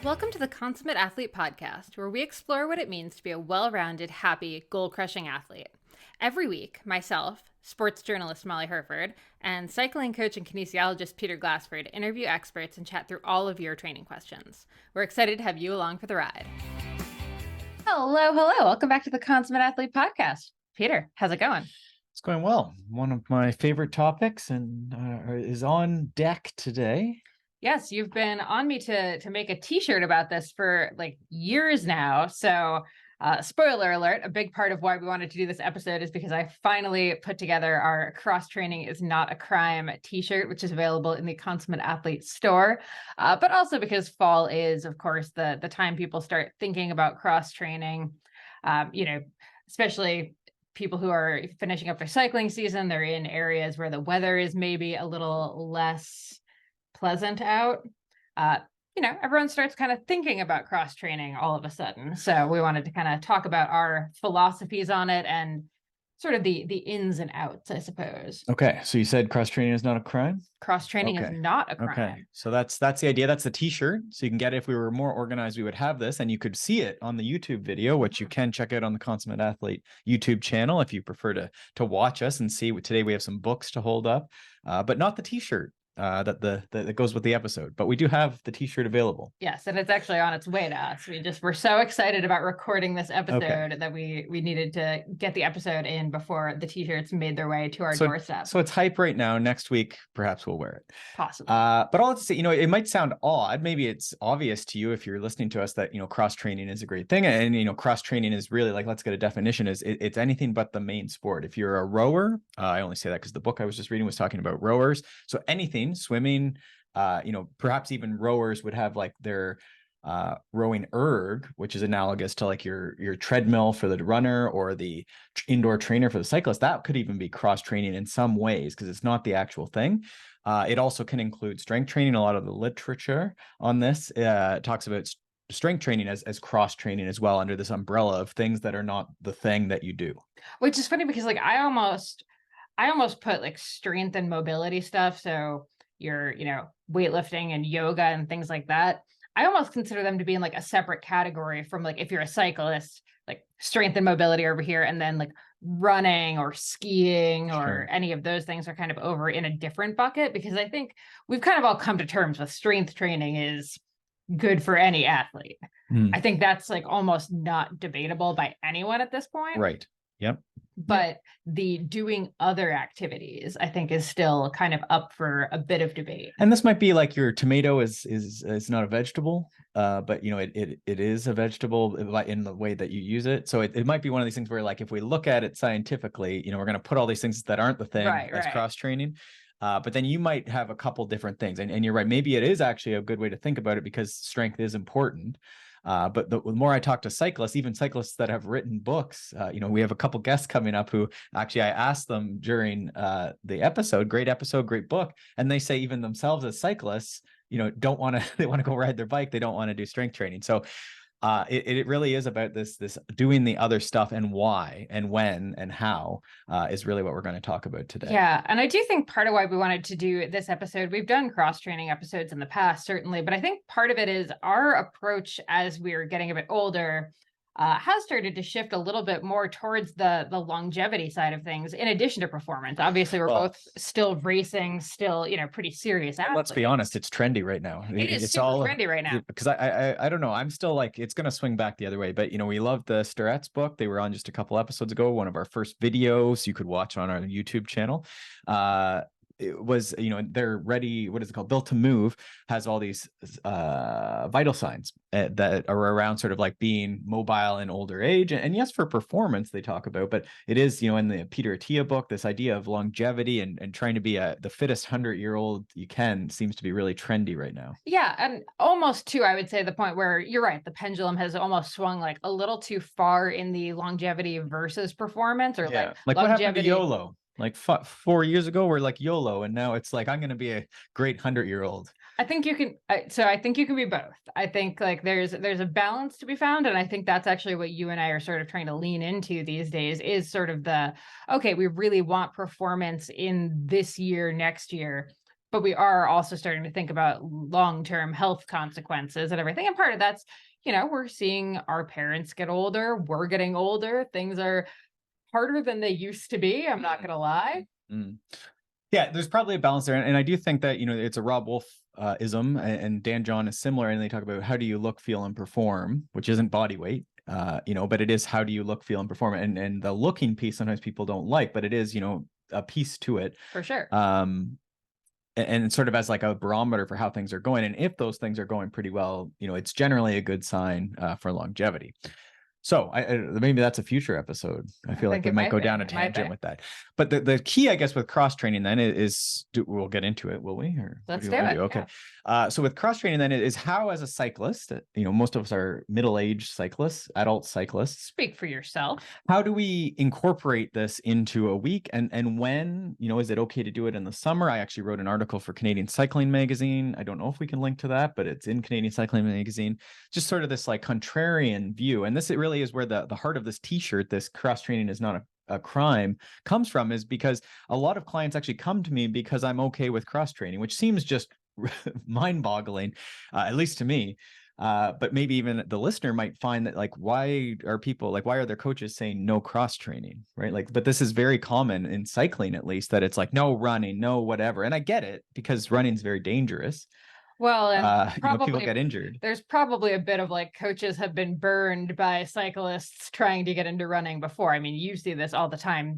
Welcome to the Consummate Athlete Podcast, where we explore what it means to be a well-rounded, happy, goal-crushing athlete. Every week, myself, sports journalist Molly Herford, and cycling coach and kinesiologist Peter Glassford interview experts and chat through all of your training questions. We're excited to have you along for the ride. Hello. Welcome back to the Consummate Athlete Podcast. Peter, how's it going? It's going well. One of my favorite topics and is on deck today. Yes, you've been on me to make a t-shirt about this for like years now. So spoiler alert, a big part of why we wanted to do this episode is because I finally put together our Cross Training is Not a Crime t-shirt, which is available in the Consummate Athlete store. But also because fall is, of course, the time people start thinking about cross training, especially people who are finishing up their cycling season. They're in areas where the weather is maybe a little less pleasant out. Everyone starts kind of thinking about cross training all of a sudden. So we wanted to kind of talk about our philosophies on it and sort of the ins and outs, I suppose. Okay, so you said cross training is not a crime? Cross training is not a crime. Okay, so that's the idea. That's the t-shirt. So you can get it. If we were more organized, we would have this, and you could see it on the YouTube video, which you can check out on the Consummate Athlete YouTube channel if you prefer to watch us and see. Today we have some books to hold up, but not the t-shirt that goes with the episode, but we do have the t-shirt available. Yes, and it's actually on its way to us. We're so excited about recording this episode that we needed to get the episode in before the t-shirts made their way to our doorstep. So it's hype right now. Next week, perhaps we'll wear it. Possibly. But all to say, it might sound odd. Maybe it's obvious to you if you're listening to us that, cross training is a great thing. And, cross training is really like, let's get a definition, it's anything but the main sport. If you're a rower, I only say that because the book I was just reading was talking about rowers. So anything, swimming, perhaps even rowers would have like their rowing erg, which is analogous to like your treadmill for the runner or the indoor trainer for the cyclist. That could even be cross training in some ways because it's not the actual thing. It also can include strength training. A lot of the literature on this talks about strength training as cross training as well, under this umbrella of things that are not the thing that you do. Which is funny because like I almost put like strength and mobility stuff. So your, weightlifting and yoga and things like that. I almost consider them to be in like a separate category from like, if you're a cyclist, like strength and mobility over here, and then like running or skiing or any of those things are kind of over in a different bucket, because I think we've kind of all come to terms with strength training is good for any athlete. I think that's like almost not debatable by anyone at this point. Right. Yep. But the doing other activities, I think, is still kind of up for a bit of debate. And this might be like your tomato is not a vegetable, but it is a vegetable in the way that you use it. So it might be one of these things where, like, if we look at it scientifically, we're going to put all these things that aren't the thing as cross training. But then you might have a couple different things, and you're right. Maybe it is actually a good way to think about it because strength is important. But the more I talk to cyclists, even cyclists that have written books, we have a couple guests coming up who actually I asked them during the episode, great book. And they say even themselves as cyclists, they want to go ride their bike. They don't want to do strength training. So it really is about this doing the other stuff, and why and when and how is really what we're going to talk about today. Yeah. And I do think part of why we wanted to do this episode, we've done cross training episodes in the past, certainly, but I think part of it is our approach as we're getting a bit older has started to shift a little bit more towards the longevity side of things, in addition to performance. Obviously, we're both still racing, still, pretty serious athletes. Let's be honest, it's trendy right now. It's all trendy right now. Because I don't know, I'm still like, it's going to swing back the other way. But, we love the Starrett's book. They were on just a couple episodes ago, one of our first videos you could watch on our YouTube channel. It was, they're ready. What is it called? Built to Move has all these vital signs that are around sort of like being mobile in older age. And yes, for performance, they talk about, but it is, in the Peter Attia book, this idea of longevity and trying to be the fittest 100-year-old you can seems to be really trendy right now. Yeah. And almost too, I would say, the point where you're right, the pendulum has almost swung like a little too far in the longevity versus performance, or like what happened to YOLO? Like 4 years ago, we're like YOLO, and now it's like, I'm going to be a great 100-year-old. I think you can. So I think you can be both. I think like there's a balance to be found, and I think that's actually what you and I are sort of trying to lean into these days. Is sort of okay, we really want performance in this year, next year. but we are also starting to think about long-term health consequences and everything. And part of that's, we're seeing our parents get older, we're getting older, things are harder than they used to be. I'm not going to lie. Mm. Yeah, there's probably a balance there. And I do think that, it's a Rob Wolf ism, and Dan John is similar. And they talk about how do you look, feel, and perform, which isn't body weight, but it is how do you look, feel, and perform. And the looking piece, sometimes people don't like, but it is, a piece to it. For sure. And sort of as like a barometer for how things are going. And if those things are going pretty well, it's generally a good sign for longevity. So maybe that's a future episode. I feel like we might go down a tangent with that. But the key, I guess, with cross training then is we'll get into it, will we? Or let's do it. Okay. Yeah. So with cross training then is how, as a cyclist, most of us are middle-aged cyclists, adult cyclists. Speak for yourself. How do we incorporate this into a week? And when, is it okay to do it in the summer? I actually wrote an article for Canadian Cycling Magazine. I don't know if we can link to that, but it's in Canadian Cycling Magazine. Just sort of this like contrarian view. And it really is where the heart of this t-shirt, this cross training is not a crime, comes from, is because a lot of clients actually come to me because I'm okay with cross training, which seems just mind boggling, at least to me. But maybe even the listener might find that like, why are their coaches saying no cross training, right? Like, but this is very common in cycling, at least, that it's like, no running, no whatever. And I get it, because running is very dangerous. Well, and probably people get injured. There's probably a bit of like coaches have been burned by cyclists trying to get into running before. I mean, you see this all the time,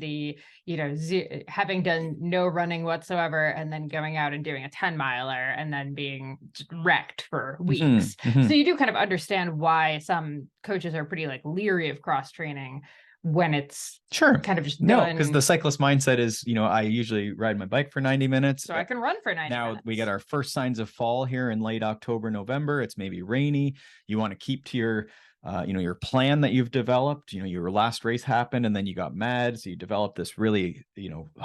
having done no running whatsoever and then going out and doing a 10-miler and then being wrecked for weeks. Mm-hmm. So you do kind of understand why some coaches are pretty like leery of cross training when it's kind of just done. Because the cyclist mindset is, I usually ride my bike for 90 minutes. So I can run for 90 minutes. Now we get our first signs of fall here in late October, November. It's maybe rainy. You want to keep to your, your plan that you've developed. Your last race happened and then you got mad. So you developed this really,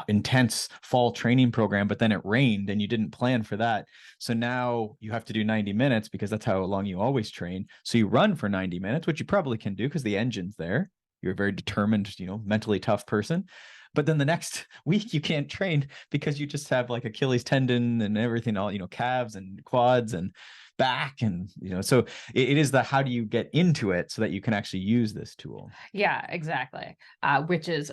intense fall training program, but then it rained and you didn't plan for that. So now you have to do 90 minutes because that's how long you always train. So you run for 90 minutes, which you probably can do because the engine's there. You're a very determined, mentally tough person. But then the next week you can't train because you just have like Achilles tendon and everything, all, calves and quads and back. And, so it is the, how do you get into it so that you can actually use this tool? Yeah, exactly. Which is,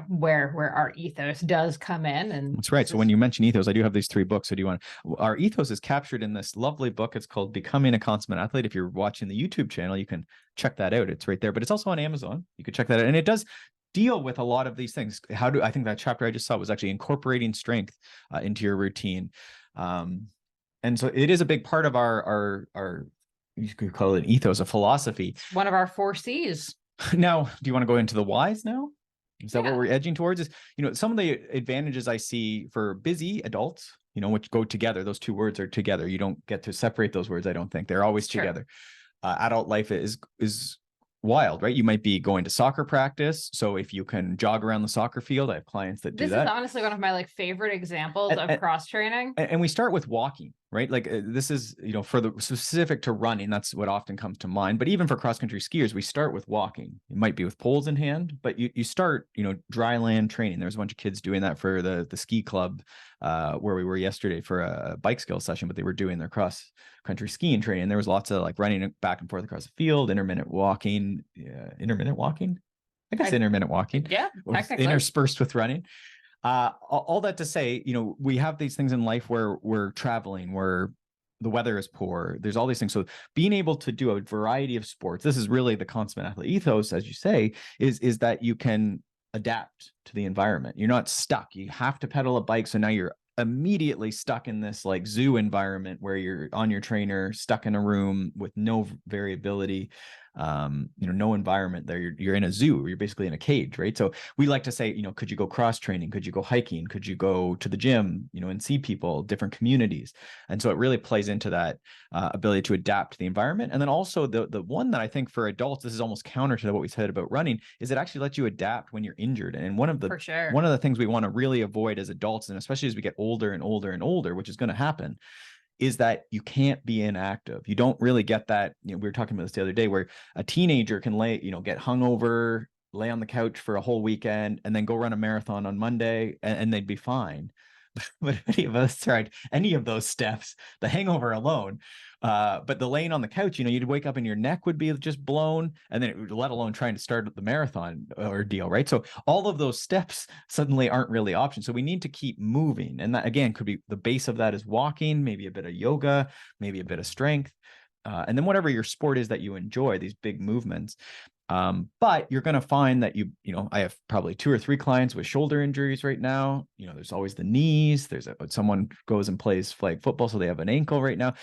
where our ethos does come in. And that's right. So when you mention ethos, I do have these 3 books. So our ethos is captured in this lovely book. It's called Becoming a Consummate Athlete. If you're watching the YouTube channel, you can check that out. It's right there, but it's also on Amazon. You can check that out. And it does deal with a lot of these things. I think that chapter I just saw was actually incorporating strength into your routine. And so it is a big part of our you could call it ethos, a philosophy. One of our 4 C's. Now, do you want to go into the whys now? Is that what we're edging towards? Is, some of the advantages I see for busy adults, which go together, those 2 words are together. You don't get to separate those words. I don't think they're always together. Adult life is wild, right? You might be going to soccer practice. So if you can jog around the soccer field, I have clients that do that. This is honestly one of my like favorite examples of cross training. And we start with walking, right? Like this is, for the specific to running, that's what often comes to mind. But even for cross-country skiers, we start with walking. It might be with poles in hand, but you start, dry land training. There's a bunch of kids doing that for the ski club where we were yesterday for a bike skill session, but they were doing their cross-country skiing training. There was lots of like running back and forth across the field, intermittent walking. Intermittent walking? I guess intermittent walking. Yeah, technically. Interspersed with running. All that to say, we have these things in life where we're traveling, where the weather is poor. There's all these things. So being able to do a variety of sports, this is really the consummate athlete ethos, as you say, is that you can adapt to the environment. You're not stuck. You have to pedal a bike. So now you're immediately stuck in this like zoo environment where you're on your trainer, stuck in a room with no variability. No environment there. You're in a zoo. You're basically in a cage, right? So we like to say, could you go cross training? Could you go hiking? Could you go to the gym, and see people, different communities? And so it really plays into that ability to adapt to the environment. And then also the one that I think for adults, this is almost counter to what we said about running, is it actually lets you adapt when you're injured. And one of the things we want to really avoid as adults, and especially as we get older and older and older, which is going to happen, is that you can't be inactive. You don't really get that. We were talking about this the other day where a teenager can get hungover, lay on the couch for a whole weekend and then go run a marathon on Monday and they'd be fine. but if any of us tried any of those steps, the hangover alone, but the laying on the couch, you'd wake up and your neck would be just blown, and then let alone trying to start the marathon ordeal, right? So all of those steps suddenly aren't really options. So we need to keep moving. And that, again, could be the base of that is walking, maybe a bit of yoga, maybe a bit of strength. And then whatever your sport is that you enjoy, these big movements. But you're going to find that I have probably 2 or 3 clients with shoulder injuries right now. There's always the knees. Someone goes and plays flag football, so they have an ankle right now,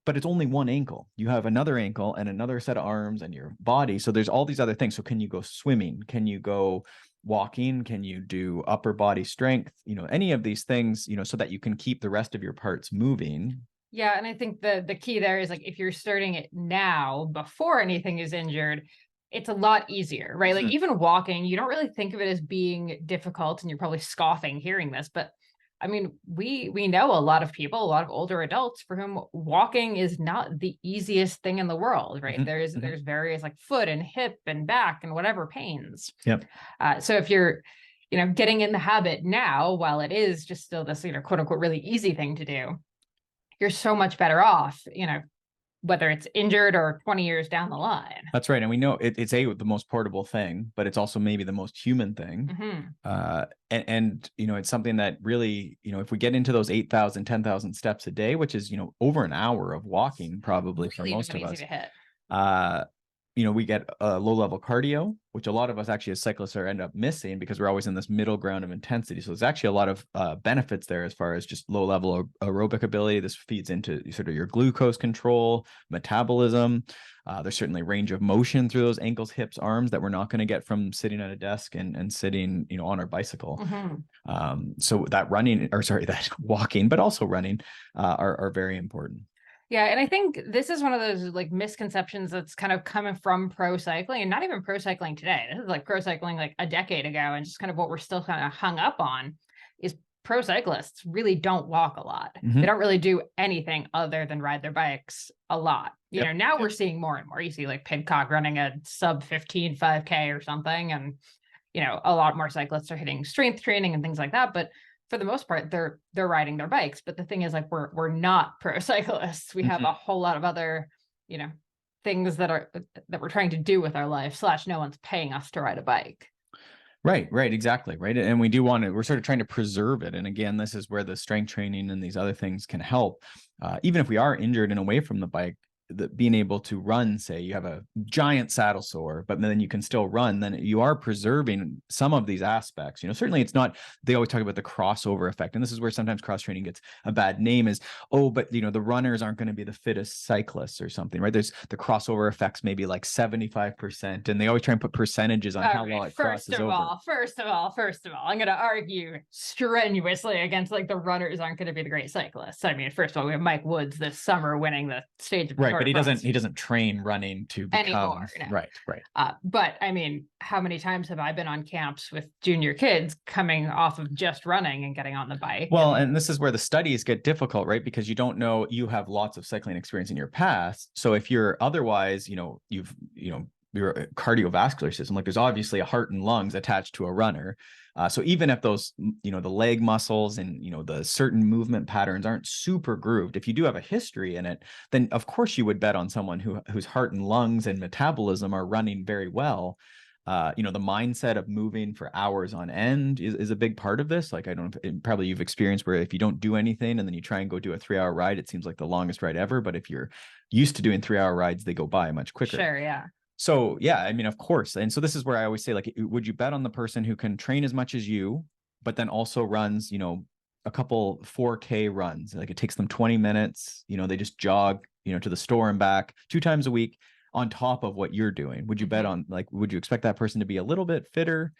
but it's only one ankle. You have another ankle and another set of arms and your body. So there's all these other things. So can you go swimming? Can you go walking? Can you do upper body strength? Any of these things, so that you can keep the rest of your parts moving. Yeah. And I think the key there is like, if you're starting it now before anything is injured, it's a lot easier, right? Like even walking, you don't really think of it as being difficult, and you're probably scoffing hearing this, but I mean, we know a lot of people, a lot of older adults for whom walking is not the easiest thing in the world, right? There's various like foot and hip and back and whatever pains. Yep. So if you're, getting in the habit now, while it is just still this, quote unquote, really easy thing to do, you're so much better off, whether it's injured or 20 years down the line. That's right. And we know it's the most portable thing, but it's also maybe the most human thing. And it's something that really, if we get into those 8,000, 10,000 steps a day, which is, over an hour of walking, probably really for most of us, we get low level cardio, which a lot of us actually as cyclists end up missing because we're always in this middle ground of intensity. So there's actually a lot of benefits there as far as just low level aerobic ability. This feeds into sort of your glucose control, metabolism. There's certainly range of motion through those ankles, hips, arms that we're not going to get from sitting at a desk and sitting, on our bicycle. So that that walking, but also running are very important. Yeah. And I think this is one of those like misconceptions that's kind of coming from pro cycling, and not even pro cycling today. This is like pro cycling like a decade ago, and just kind of what we're still kind of hung up on is pro cyclists really don't walk a lot. They don't really do anything other than ride their bikes a lot. Now we're seeing more and more. You see like Pidcock running a sub 15 5K or something. And, a lot more cyclists are hitting strength training and things like that. But for the most part, they're riding their bikes. But the thing is, like, we're not pro cyclists. We have a whole lot of other, things that we're trying to do with our life, / no one's paying us to ride a bike. Right, exactly. Right. And we're sort of trying to preserve it. And again, this is where the strength training and these other things can help. Even if we are injured and away from the bike, being able to run, say you have a giant saddle sore, but then you can still run, then you are preserving some of these aspects. Certainly it's not, they always talk about the crossover effect. And this is where sometimes cross training gets a bad name is, but the runners aren't going to be the fittest cyclists or something, right? There's the crossover effects, maybe like 75%. And they always try and put percentages on how well it crosses over. First of all, I'm going to argue strenuously against like the runners aren't going to be the great cyclists. I mean, first of all, we have Mike Woods this summer winning the stage of right. But he doesn't train running to become anymore, no. Right. But I mean, how many times have I been on camps with junior kids coming off of just running and getting on the bike? Well, and this is where the studies get difficult, right? Because you don't know, you have lots of cycling experience in your past. So if you're otherwise, you've your cardiovascular system, like there's obviously a heart and lungs attached to a runner. So even if those, the leg muscles and, the certain movement patterns aren't super grooved, if you do have a history in it, then of course you would bet on someone whose heart and lungs and metabolism are running very well. The mindset of moving for hours on end is a big part of this. Like, probably you've experienced where if you don't do anything and then you try and go do a 3-hour ride, it seems like the longest ride ever. But if you're used to doing 3-hour rides, they go by much quicker. Sure. Yeah. So, yeah, I mean, of course. And so this is where I always say, like, would you bet on the person who can train as much as you, but then also runs, a couple 4K runs? Like it takes them 20 minutes, they just jog, to the store and back 2 times a week on top of what you're doing. Would you bet on, like, would you expect that person to be a little bit fitter,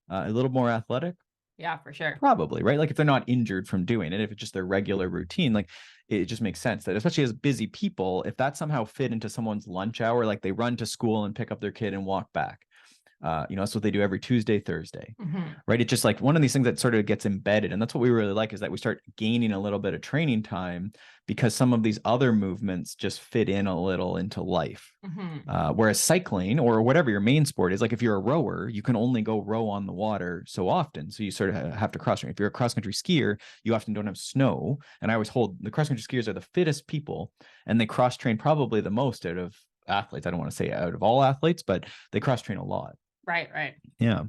a little more athletic? Yeah, for sure. Probably, right? Like if they're not injured from doing it, if it's just their regular routine, like it just makes sense that, especially as busy people, if that somehow fit into someone's lunch hour, like they run to school and pick up their kid and walk back, That's what they do every Tuesday, Thursday, Mhm. right? It's just like one of these things that sort of gets embedded. And that's what we really like, is that we start gaining a little bit of training time because some of these other movements just fit in a little into life. Mhm. Whereas cycling or whatever your main sport is, like if you're a rower, you can only go row on the water so often. So you sort of have to cross train. If you're a cross country skier, you often don't have snow. And I always hold the cross country skiers are the fittest people, and they cross train probably the most out of athletes. I don't want to say out of all athletes, but they cross train a lot. Right, right. Yeah.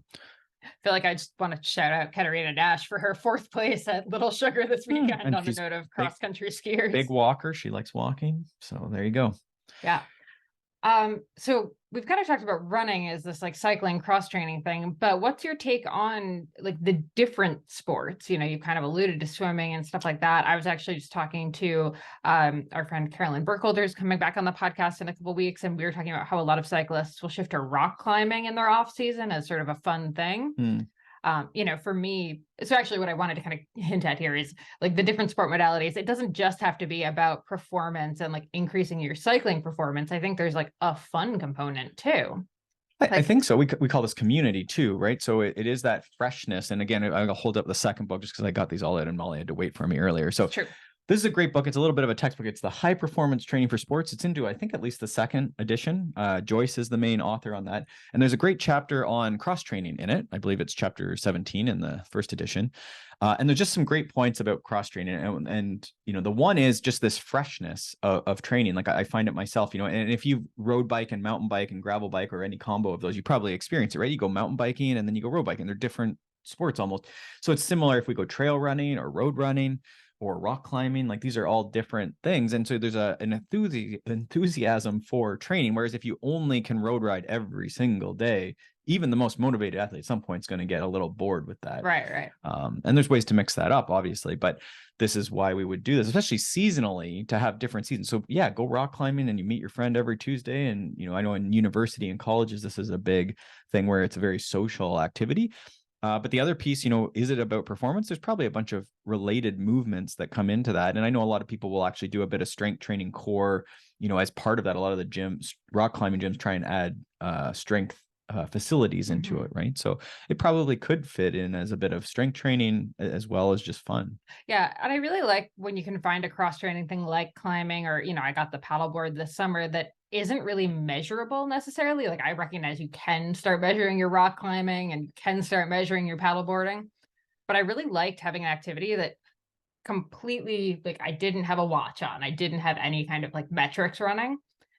I feel like I just want to shout out Katarina Dash for her 4th place at Little Sugar this weekend and on the she's note of big- cross country skiers. Big walker. She likes walking. So there you go. Yeah. So we've kind of talked about running as this like cycling cross training thing, but what's your take on like the different sports? You know, you kind of alluded to swimming and stuff like that. I was actually just talking to our friend Carolyn Burkholder's coming back on the podcast in a couple of weeks, and we were talking about how a lot of cyclists will shift to rock climbing in their off season as sort of a fun thing. For me, so actually what I wanted to kind of hint at here is like the different sport modalities. It doesn't just have to be about performance and like increasing your cycling performance. I think there's like a fun component too. I think so. We call this community too, right? So it is that freshness. And again, I'll hold up the second book just because I got these all out and Molly had to wait for me earlier. So True. This is a great book. It's a little bit of a textbook. It's the High Performance Training for Sports. It's into, I think, at least the 2nd edition. Joyce is the main author on that. And there's a great chapter on cross training in it. I believe it's chapter 17 in the 1st edition. And there's just some great points about cross training. And the one is just this freshness of training. Like I find it myself, and if you road bike and mountain bike and gravel bike or any combo of those, you probably experience it, right? You go mountain biking and then you go road biking. They're different sports almost. So it's similar if we go trail running or road running or rock climbing. Like these are all different things. And so there's an enthusiasm for training. Whereas if you only can road ride every single day, even the most motivated athlete at some point is going to get a little bored with that. Right. And there's ways to mix that up, obviously, but this is why we would do this, especially seasonally, to have different seasons. So yeah, go rock climbing and you meet your friend every Tuesday. And, I know in university and colleges, this is a big thing where it's a very social activity. But the other piece, is it about performance? There's probably a bunch of related movements that come into that. And I know a lot of people will actually do a bit of strength training core, as part of that. A lot of the gyms, rock climbing gyms, try and add strength facilities into it, right? So it probably could fit in as a bit of strength training as well as just fun. Yeah. And I really like when you can find a cross training thing like climbing, or, I got the paddleboard this summer that isn't really measurable necessarily. Like I recognize you can start measuring your rock climbing and can start measuring your paddleboarding, but I really liked having an activity that completely, like, I didn't have a watch on. I didn't have any kind of like metrics running,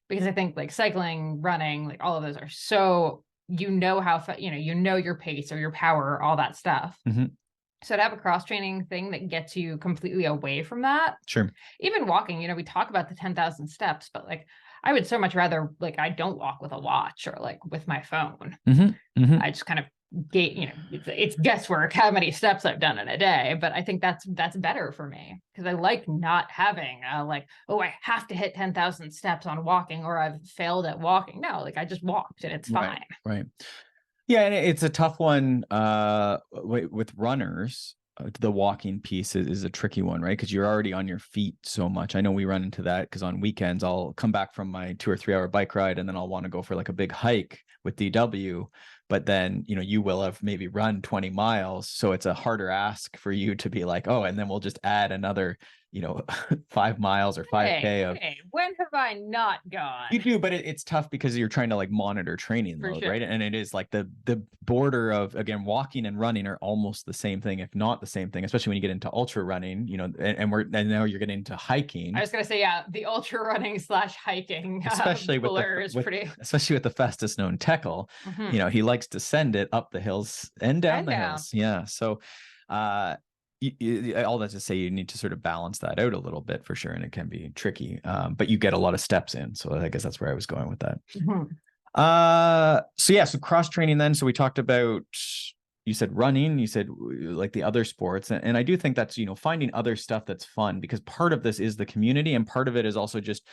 because I think like cycling, running, like all of those are so, how, your pace or your power, all that stuff. So to have a cross training thing that gets you completely away from that. Sure. Even walking, we talk about the 10,000 steps, but like, I would so much rather, like, I don't walk with a watch or like with my phone. I just kind of it's guesswork how many steps I've done in a day, but I think that's better for me, because I like not having I have to hit 10,000 steps on walking or I've failed at walking. No, like I just walked and it's fine. Right. Yeah, and it's a tough one with runners. The walking piece is a tricky one, right? Because you're already on your feet so much. I know we run into that because on weekends I'll come back from my 2 or 3 hour bike ride and then I'll want to go for like a big hike with DW. But then, you will have maybe run 20 miles. So it's a harder ask for you to be like, oh, and then we'll just add another, 5 miles or 5K when have I not gone? You do, but it's tough because you're trying to like monitor training load, right? And it is like the border of, again, walking and running are almost the same thing, if not the same thing, especially when you get into ultra running, and now you're getting into hiking. I was going to say, yeah, the ultra running / hiking, especially especially with the fastest known Tekel, he likes to send it up the hills and down the hills. Yeah. So, all that to say, you need to sort of balance that out a little bit for sure, and it can be tricky, but you get a lot of steps in, so I guess that's where I was going with that. So cross training then. So we talked about you said running, you said like the other sports. And I do think that's, finding other stuff that's fun, because part of this is the community. And part of it is also just,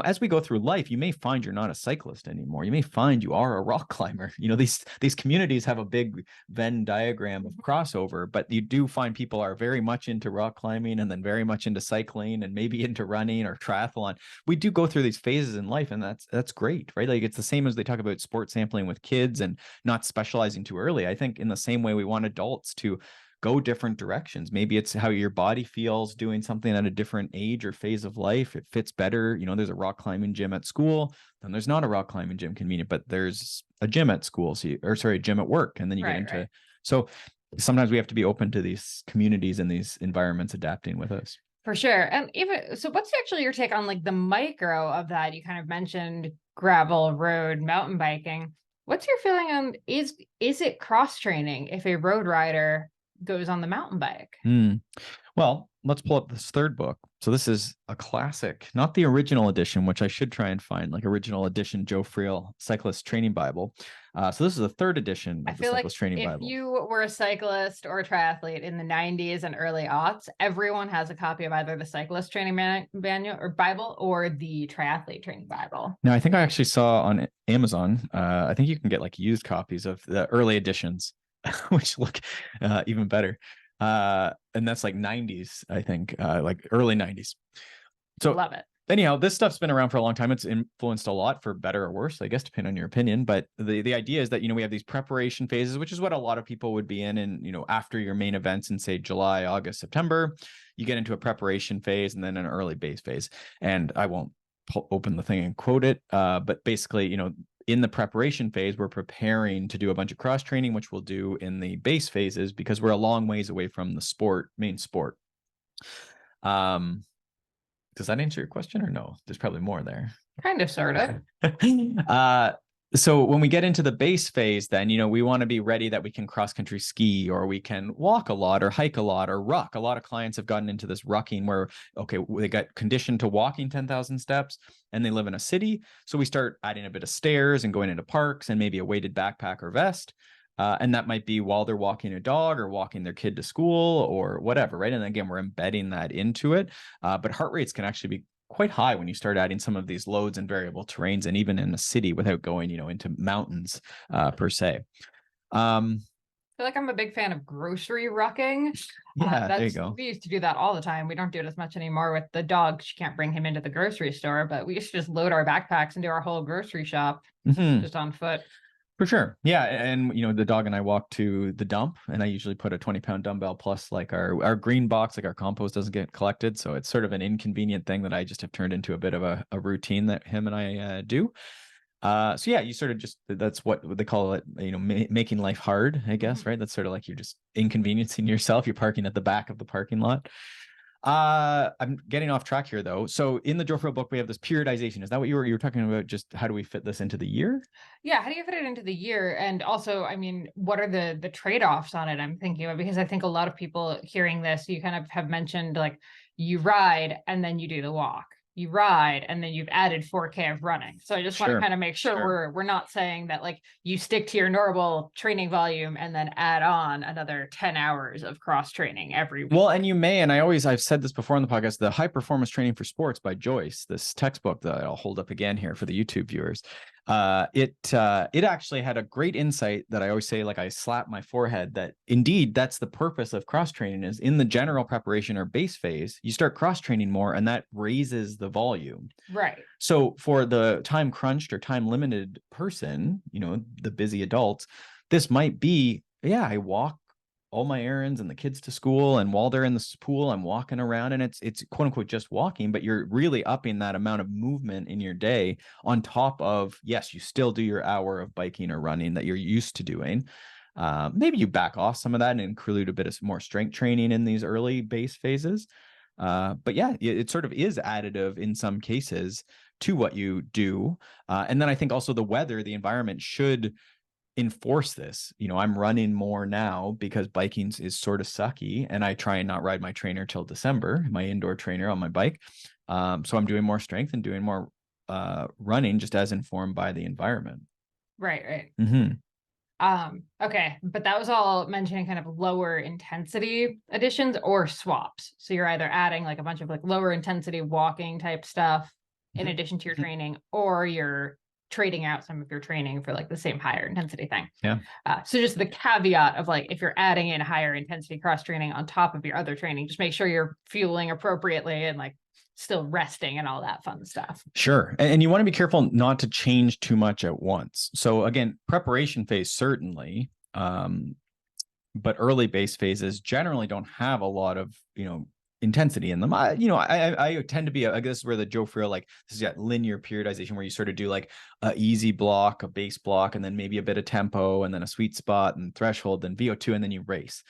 as we go through life, you may find you're not a cyclist anymore. You may find you are a rock climber. These communities have a big Venn diagram of crossover, but you do find people are very much into rock climbing and then very much into cycling and maybe into running or triathlon. We do go through these phases in life, and that's great, right? Like it's the same as they talk about sport sampling with kids and not specializing too early. I think in the same way we want adults to go different directions. Maybe it's how your body feels doing something at a different age or phase of life. It fits better. There's a rock climbing gym at school, then there's not a rock climbing gym convenient, but there's a gym at school. A gym at work. And then you get into, right. So sometimes we have to be open to these communities and these environments adapting with us. For sure. And even so, what's actually your take on like the micro of that? You kind of mentioned gravel, road, mountain biking. What's your feeling on is it cross training if a road rider goes on the mountain bike? Well, let's pull up this third book. So this is a classic, not the original edition, which I should try and find, like original edition Joe Friel Cyclist Training Bible. So this is the third edition of the Cyclist Training Bible. If you were a cyclist or a triathlete in the 90s and early aughts, everyone has a copy of either the Cyclist Training Manual or Bible or the Triathlete Training Bible. Now, I think I actually saw on Amazon, I think you can get like used copies of the early editions, which look even better. And that's like 90s, I think, like early 90s. So love it. Anyhow, this stuff's been around for a long time. It's influenced a lot, for better or worse, I guess, depending on your opinion. But the idea is that, we have these preparation phases, which is what a lot of people would be in. And, after your main events in, say, July, August, September, you get into a preparation phase and then an early base phase. And I won't open the thing and quote it. But basically, in the preparation phase, we're preparing to do a bunch of cross training, which we'll do in the base phases because we're a long ways away from the main sport. Does that answer your question or no? There's probably more there. Kind of, sort of. So when we get into the base phase, then, we want to be ready that we can cross country ski, or we can walk a lot or hike a lot or ruck. A lot of clients have gotten into this rucking where, okay, they got conditioned to walking 10,000 steps and they live in a city. So we start adding a bit of stairs and going into parks and maybe a weighted backpack or vest. And that might be while they're walking a dog or walking their kid to school or whatever, right? And again, we're embedding that into it. But heart rates can actually be quite high when you start adding some of these loads and variable terrains, and even in a city without going, into mountains per se. I feel like I'm a big fan of grocery rucking. Yeah, there you go. We used to do that all the time. We don't do it as much anymore with the dog. She can't bring him into the grocery store, but we used to just load our backpacks and do our whole grocery shop just on foot. For sure. Yeah. And, the dog and I walk to the dump, and I usually put a 20-pound dumbbell plus like our green box, like our compost doesn't get collected. So it's sort of an inconvenient thing that I just have turned into a bit of a routine that him and I do. So yeah, you sort of just, that's what they call it, making life hard, I guess, right? That's sort of like you're just inconveniencing yourself. You're parking at the back of the parking lot. I'm getting off track here though. So in the Joe Friel book, we have this periodization. Is that what you were talking about? Just how do we fit this into the year? Yeah. How do you fit it into the year? And also, I mean, what are the trade-offs on it? I'm thinking of, because I think a lot of people hearing this, you kind of have mentioned like you ride and then you do the walk. You ride and then you've added 4K of running. So I just want to kind of make sure we're not saying that like you stick to your normal training volume and then add on another 10 hours of cross training every week. Well, and you may, and I've said this before on the podcast, the High Performance Training for Sports by Joyce, this textbook that I'll hold up again here for the YouTube viewers. It actually had a great insight that I always say, like I slap my forehead, that indeed that's the purpose of cross training, is in the general preparation or base phase, you start cross training more and that raises the volume. Right. So for the time crunched or time limited person, the busy adults, this might be, yeah, I walk all my errands and the kids to school, and while they're in the pool, I'm walking around, and it's quote unquote just walking, but you're really upping that amount of movement in your day on top of, yes, you still do your hour of biking or running that you're used to doing. Maybe you back off some of that and include a bit of more strength training in these early base phases. But yeah, it sort of is additive in some cases to what you do. And then I think also the weather, the environment should enforce this. I'm running more now because biking is sort of sucky, and I try and not ride my trainer till December, my indoor trainer on my bike. So I'm doing more strength and doing more running, just as informed by the environment. Right. Mm-hmm. Okay, but that was all mentioning kind of lower intensity additions or swaps. So you're either adding like a bunch of like lower intensity walking type stuff in addition to your training, or you're trading out some of your training for like the same higher intensity thing. Yeah. So just the caveat of like, if you're adding in higher intensity cross training on top of your other training, just make sure you're fueling appropriately and like still resting and all that fun stuff. Sure. And you want to be careful not to change too much at once. So again, preparation phase, certainly. But early base phases generally don't have a lot of, intensity in them. I tend to be, I guess where the Joe Friel, like this is that linear periodization where you sort of do like a easy block, a base block, and then maybe a bit of tempo and then a sweet spot and threshold, then VO2, and then you race.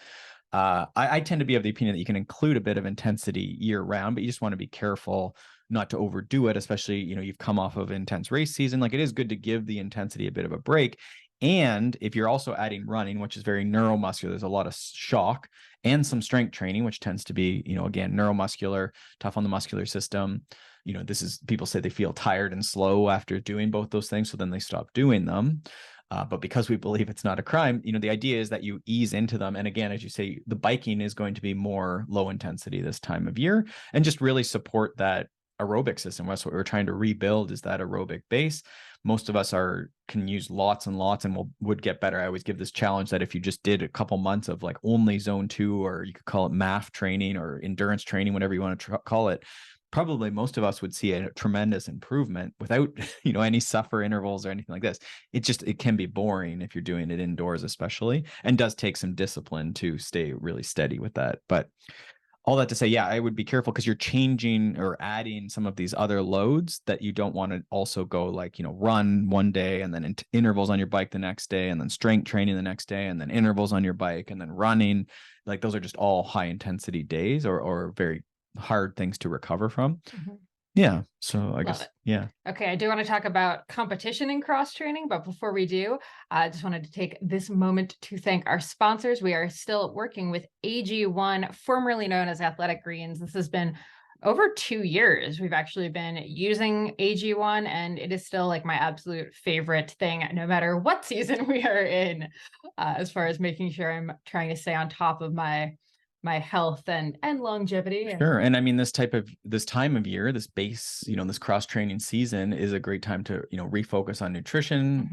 I tend to be of the opinion that you can include a bit of intensity year round, but you just want to be careful not to overdo it, especially, you've come off of intense race season. Like it is good to give the intensity a bit of a break. And if you're also adding running, which is very neuromuscular, there's a lot of shock and some strength training, which tends to be, again, neuromuscular, tough on the muscular system. This is, people say they feel tired and slow after doing both those things. So then they stop doing them. But because we believe it's not a crime, the idea is that you ease into them. And again, as you say, the biking is going to be more low intensity this time of year, and just really support that aerobic system. That's what we're trying to rebuild, is that aerobic base. Most of us can use lots and lots and would get better. I always give this challenge that if you just did a couple months of like only zone 2, or you could call it MAF training or endurance training, whatever you want to call it, probably most of us would see a tremendous improvement without, any suffer intervals or anything like this. It can be boring if you're doing it indoors, especially, and does take some discipline to stay really steady with that. But all that to say, yeah, I would be careful, because you're changing or adding some of these other loads that you don't want to also go like, run one day and then intervals on your bike the next day, and then strength training the next day, and then intervals on your bike, and then running. Like those are just all high intensity days or very hard things to recover from. Mm-hmm. Yeah. So I Love guess, it. yeah. Okay, I do want to talk about competition in cross training, but before we do, I just wanted to take this moment to thank our sponsors. We are still working with AG1, formerly known as Athletic Greens. This has been over 2 years. We've actually been using AG1, and it is still like my absolute favorite thing, no matter what season we are in, as far as making sure I'm trying to stay on top of my health and longevity. Sure. And I mean, this time of year, this base, this cross training season is a great time to, refocus on nutrition,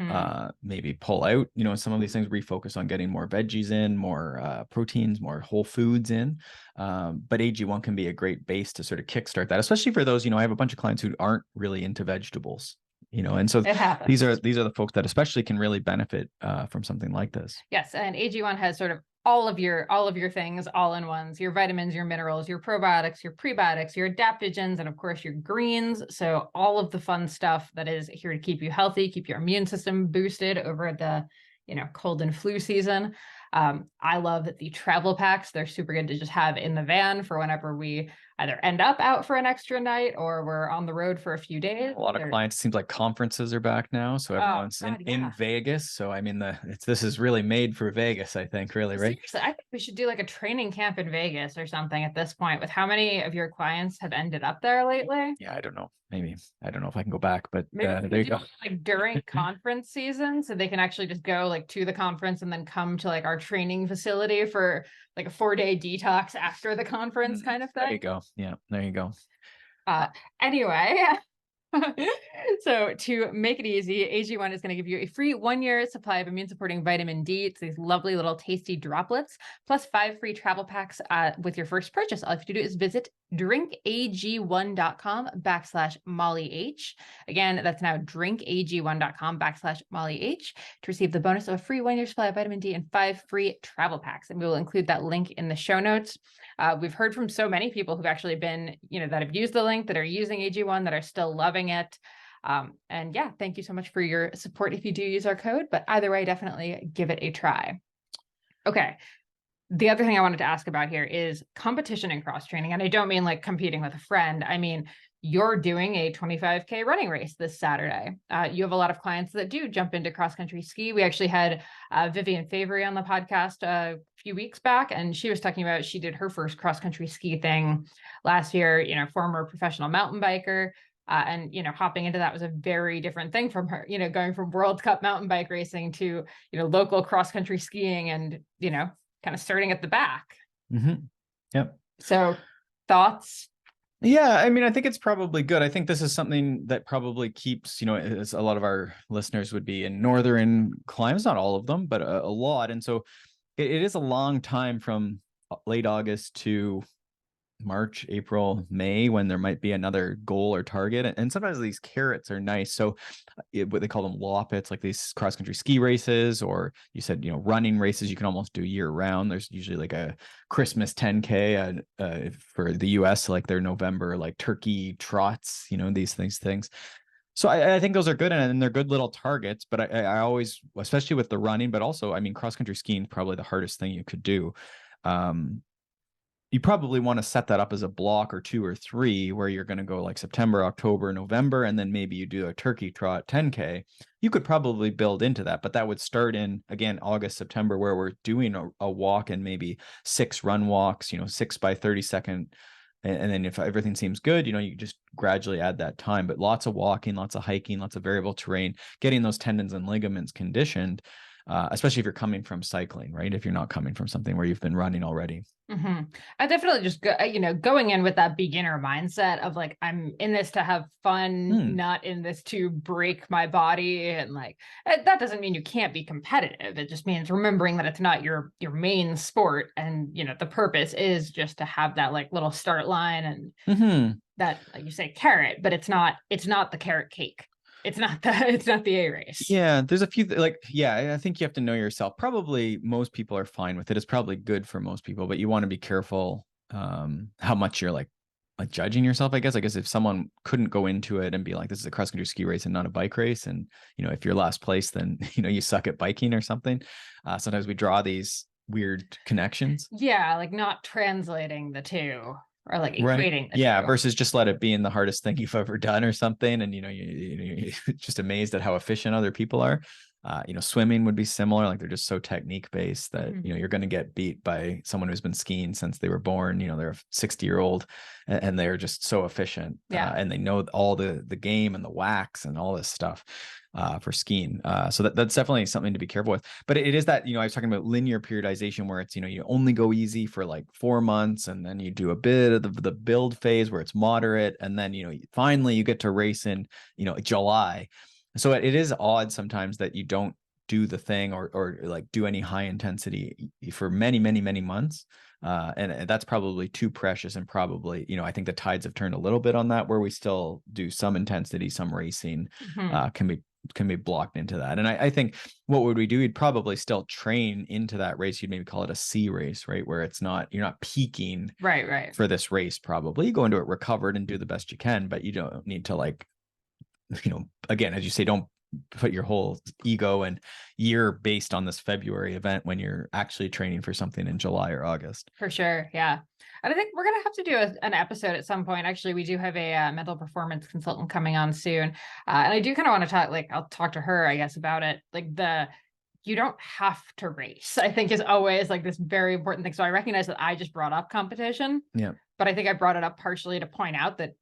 maybe pull out, some of these things, refocus on getting more veggies in, more proteins, more whole foods in. But AG1 can be a great base to sort of kickstart that, especially for those, I have a bunch of clients who aren't really into vegetables. And so these are the folks that especially can really benefit from something like this. Yes, and AG1 has sort of all of your things all in ones, your vitamins, your minerals, your probiotics, your prebiotics, your adaptogens, and of course your greens. So all of the fun stuff that is here to keep you healthy, keep your immune system boosted over the, cold and flu season. I love the travel packs. They're super good to just have in the van for whenever we either end up out for an extra night or we're on the road for a few days. A lot of clients, it seems like conferences are back now. So everyone's in Vegas. So I mean, this is really made for Vegas, I think, really, right? Seriously, I think we should do like a training camp in Vegas or something at this point. With how many of your clients have ended up there lately? Yeah, I don't know. Maybe, I don't know if I can go back, but maybe there you go. Like during conference season, so they can actually just go like to the conference and then come to like our training facility for like a 4-day detox after the conference kind of thing. There you go. Yeah, there you go. Anyway, so to make it easy, AG1 is going to give you a free 1-year supply of immune supporting vitamin D. It's these lovely little tasty droplets, plus 5 free travel packs with your first purchase. All you have to do is visit drinkag1.com/MollyH. Again, that's now drinkag1.com/MollyH to receive the bonus of a free 1-year supply of vitamin D and 5 free travel packs. And we will include that link in the show notes. We've heard from so many people who've actually been, that have used the link, that are using AG1, that are still loving it. And yeah, thank you so much for your support if you do use our code, but either way, definitely give it a try. Okay. The other thing I wanted to ask about here is competition in cross training. And I don't mean like competing with a friend. I mean, you're doing a 25K running race this Saturday. You have a lot of clients that do jump into cross country ski. We actually had Vivian Favory on the podcast a few weeks back, and she was talking about, she did her first cross country ski thing last year, former professional mountain biker. And, hopping into that was a very different thing from her, going from World Cup mountain bike racing to, local cross country skiing and, kind of starting at the back. Yep. So thoughts? Yeah, I mean, I think it's probably good. I think this is something that probably keeps, as a lot of our listeners would be in northern climes, not all of them, but a lot. And so it is a long time from late August to March, April, May, when there might be another goal or target. And sometimes these carrots are nice. So what they call them loppets, like these cross country ski races, or you said, running races, you can almost do year round. There's usually like a Christmas 10K for the US, like their November, like turkey trots, these things. So I think those are good, and they're good little targets, but I always, especially with the running, but also, I mean, cross country skiing is probably the hardest thing you could do. You probably want to set that up as a block or 2 or 3 where you're going to go like September, October, November, and then maybe you do a turkey trot 10K. You could probably build into that, but that would start in, again, August, September, where we're doing a walk and maybe 6 run walks, 6 by 30 second. And then if everything seems good, you just gradually add that time, but lots of walking, lots of hiking, lots of variable terrain, getting those tendons and ligaments conditioned, especially if you're coming from cycling, right? If you're not coming from something where you've been running already. I definitely just going in with that beginner mindset of like, I'm in this to have fun, not in this to break my body. And like, that doesn't mean you can't be competitive. It just means remembering that it's not your main sport. And, the purpose is just to have that like little start line and that, like you say, carrot, but it's not the carrot cake. It's not the A race. Yeah, there's a few I think you have to know yourself. Probably most people are fine with it. It's probably good for most people, but you want to be careful how much you're like judging yourself, I guess. I guess if someone couldn't go into it and be like, this is a cross country ski race and not a bike race, and if you're last place, then you suck at biking or something. Sometimes we draw these weird connections. Yeah, like not translating the two. Or like equating right. the Yeah, two. Versus just let it be in the hardest thing you've ever done or something, and you're just amazed at how efficient other people are. Swimming would be similar. Like they're just so technique based that you're going to get beat by someone who's been skiing since they were born. They're a 60-year-old and they're just so efficient. And they know all the game and the wax and all this stuff for skiing. So that's definitely something to be careful with. But it is that, I was talking about linear periodization where it's, you only go easy for like 4 months, and then you do a bit of the build phase where it's moderate. And then, finally you get to race in, July. So it is odd sometimes that you don't do the thing or like do any high intensity for many, many, many months. And that's probably too precious. And probably, I think the tides have turned a little bit on that, where we still do some intensity, some racing can be blocked into that. And I think what would we do? We'd probably still train into that race. You'd maybe call it a C race, right? Where you're not peaking right for this race. Probably you go into it recovered and do the best you can, but you don't need to like, again, as you say, don't put your whole ego and year based on this February event when you're actually training for something in July or August. For sure. Yeah. And I think we're going to have to do an episode at some point. Actually, we do have a mental performance consultant coming on soon. And I do kind of want to talk, like, I'll talk to her, I guess, about it. Like you don't have to race, I think, is always like this very important thing. So I recognize that I just brought up competition. Yeah. But I think I brought it up partially to point out that